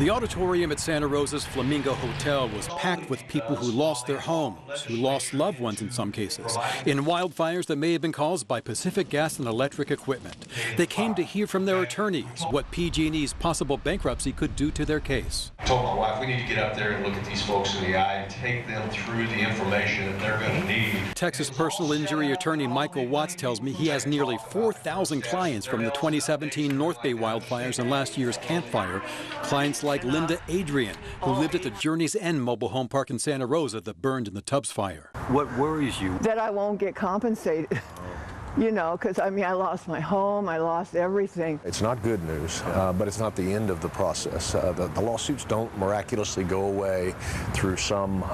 The auditorium at Santa Rosa's Flamingo Hotel was packed with people who lost their homes, who lost loved ones in some cases, in wildfires that may have been caused by Pacific Gas and Electric equipment. They came to hear from their attorneys what PG&E's possible bankruptcy could do to their case. I told my wife we need to get up there and look at these folks in the eye and take them through the information that they're going to need. Texas personal injury attorney Michael Watts tells me he has nearly 4,000 clients from the 2017 North Bay wildfires and last year's Camp Fire. Clients like Linda Adrian, who lived at the Journey's End mobile home park in Santa Rosa that burned in the Tubbs fire. What worries you? That I won't get compensated. You know, because I mean, I lost my home, I lost everything. It's not good news, but it's not the end of the process. The lawsuits don't miraculously go away through some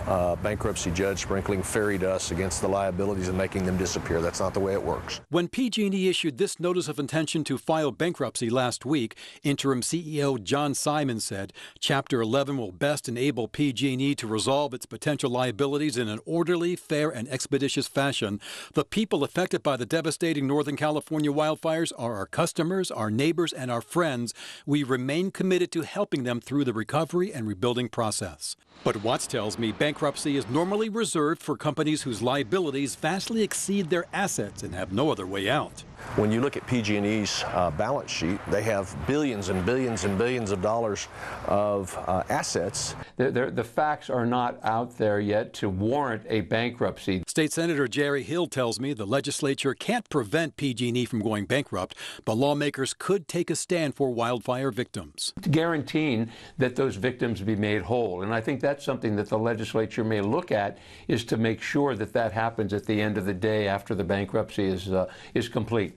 bankruptcy judge sprinkling fairy dust against the liabilities and making them disappear. That's not the way it works. When PG&E issued this notice of intention to file bankruptcy last week, interim CEO John Simon said Chapter 11 will best enable PG&E to resolve its potential liabilities in an orderly, fair, and expeditious fashion. The people affected by the devastating Northern California wildfires are our customers, our neighbors, and our friends. We remain committed to helping them through the recovery and rebuilding process. But Watts tells me bankruptcy is normally reserved for companies whose liabilities vastly exceed their assets and have no other way out. When you look at PG&E's balance sheet, they have billions and billions and billions of dollars of assets. The facts are not out there yet to warrant a bankruptcy. State Senator Jerry Hill tells me the legislature can't prevent PG&E from going bankrupt, but lawmakers could take a stand for wildfire victims, guaranteeing that those victims be made whole. And I think that's something that the legislature may look at, is to make sure that that happens at the end of the day after the bankruptcy is complete.